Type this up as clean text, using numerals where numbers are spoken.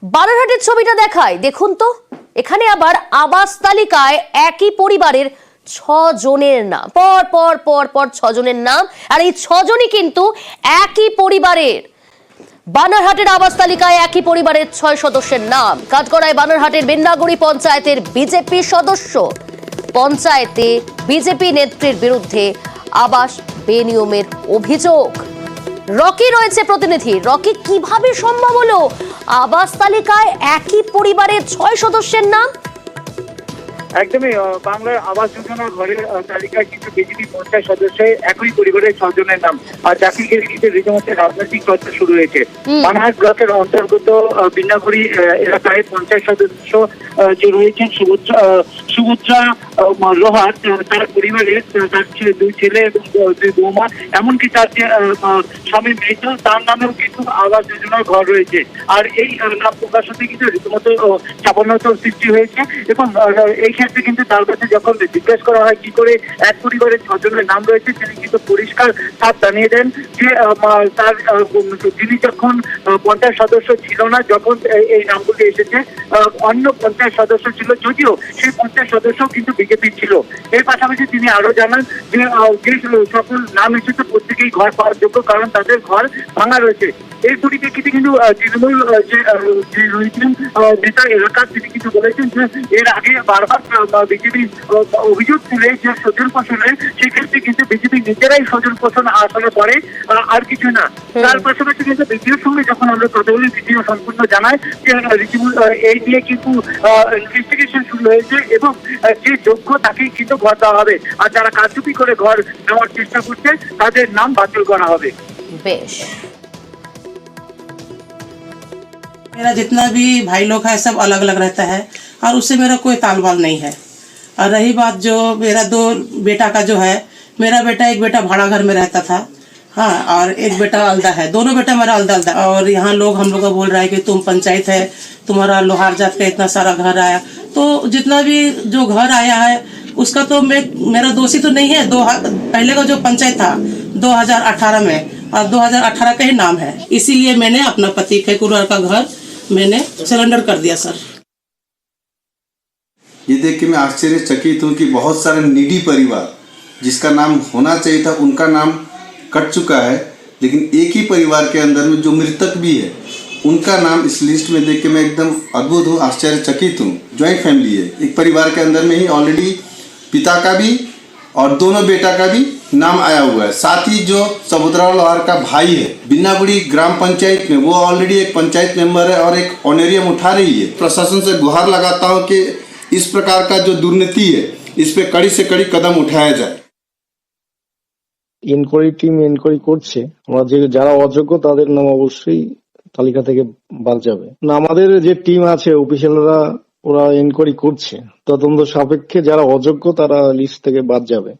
বানারহাটের ছবিটা দেখায়, দেখুন তো। এখানে আবার আবাস তালিকায় একই পরিবারের 6 জনের নাম, পর পর পর পর 6 জনের নাম, আর এই 6 জনই কিন্তু একই পরিবারের। বানারহাটের আবাস তালিকায় একই পরিবারের 6 সদস্যের নাম। কাঠগড়ায় বানারহাটের বেন্নাগুড়ি পঞ্চায়েতের বিজেপি সদস্য। পঞ্চায়েতে বিজেপি নেত্রীর বিরুদ্ধে আবাস বেনিয়মের অভিযোগ। রকি রয়েছে প্রতিনিধি। রকি, কিভাবে সম্ভব হলো আবাস তালিকায় একই পরিবারের 6 সদস্যের নাম? একদমই বাংলার আবাস যোজনা ঘরের তালিকায় কিন্তু বিজেপি পঞ্চায়েত সদস্য একই পরিবারের 6 জনের নাম, আর যাকে ঘিরে কিন্তু রীতিমতো রাজনৈতিক চর্চা শুরু হয়েছে। বানারহাট ব্লকের অন্তর্গত বিন্নাগুড়ি এলাকায় পঞ্চায়েত সদস্য যে রয়েছেন সুভদ্রা লোহার, তার পরিবারের তার 2 ছেলে এবং 2 বৌমা, এমনকি তার যে স্বামী মৃত, তার নামেও কিন্তু আবাস যোজনার ঘর রয়েছে। আর এই নাম প্রকাশ হতে কিন্তু রীতিমতো চাপানোতর সৃষ্টি হয়েছে। এবং এই ক্ষেত্রে কিন্তু তার কাছে যখন জিজ্ঞেস করা হয় কি করে এক পরিবারের 6 জনের নাম রয়েছে, তিনি কিন্তু পরিষ্কার সাফ জানিয়ে দেন যে তার তিনি যখন পঞ্চায়েত সদস্য ছিল না, যখন এই নামগুলি এসেছে অন্য পঞ্চায়েত সদস্য ছিল, যদিও সেই পঞ্চায়েত সদস্য কিন্তু বিজেপি ছিল। এর পাশাপাশি তিনি আরো জানান যে সকল নাম এসেছে প্রত্যেকেই ঘর পাওয়ার যোগ্য, কারণ তাদের ঘর ভাঙা রয়েছে। এই পরিপ্রেক্ষিতে কিন্তু তৃণমূল যে রয়েছেন নেতা এলাকার, তিনি কিন্তু বলেছেন যে এর আগে বারবার বিজেপি অভিযোগ তুলে যে স্বজন পোষণে, সেক্ষেত্রে কিন্তু বিজেপি নিজেরাই স্বজন পোষণ আসলে করে, আর কিছু না। তার পাশাপাশি কিন্তু বিজেপির সঙ্গে যখন আমরা কথা বলি, বিজেপি সম্পূর্ণ জানায় যে এই নিয়ে কিন্তু ইনভেস্টিগেশন শুরু হয়েছে এবং যে যোগ্য তাকেই কিন্তু ঘর দেওয়া হবে, আর যারা কারচুপি করে ঘর দেওয়ার চেষ্টা করছে তাদের নাম বাতিল করা হবে। বেশ। मेरा जितना भी भाई लोग है सब अलग अलग रहता है और उससे मेरा कोई तालबाल नहीं है। और रही बात जो मेरा 2 बेटा का जो है, मेरा बेटा एक बेटा भाड़ा घर में रहता था, हाँ, और एक बेटा अलदा है। दोनों बेटा मेरा अलदा अलदा। और यहाँ लोग हम लोग को बोल रहा है कि तुम पंचायत है, तुम्हारा लोहार जात का इतना सारा घर आया, तो जितना भी जो घर आया है उसका तो मेरा दोषी तो नहीं है। पहले का जो पंचायत था 2018 में, और 2018 का ही नाम है, इसीलिए मैंने अपना पति खेकुरवार का घर मैंने सरेंडर कर दिया सर। ये देख के मैं आश्चर्यचकित हूँ कि बहुत सारे नीडी परिवार जिसका नाम होना चाहिए था उनका नाम कट चुका है, लेकिन एक ही परिवार के अंदर में जो मृतक भी है उनका नाम इस लिस्ट में देख के मैं एकदम अद्भुत हूँ, आश्चर्यचकित हूँ। ज्वाइंट फैमिली है, एक परिवार के अंदर में ही ऑलरेडी पिता का भी और दोनों बेटा का भी नाम आया हुआ है। साथ ही जो सुभद्रा लोहार का भाई है बिन्नागुड़ी ग्राम पंचायत में, वो ऑलरेडी एक पंचायत मेंबर है और एक ऑनरेरियम उठा रही है। प्रशासन से गुहार लगाता हूँ कि इस प्रकार का जो दुर्नीति है इस पे कड़ी से कड़ी कदम उठाया जाए। ইনকোয়ারি টিম ইনকোয়ারি করছে, আমরা যে যারা অযোগ্য তাদের নাম অবশ্যই তালিকা থেকে বাদ যাবে না। আমাদের যে টিম আছে অফিসিয়ালরা, ওরা ইনকোয়ারি করছে, তদন্ত সাপেক্ষে যারা অযোগ্য তারা লিস্ট থেকে বাদ যাবে।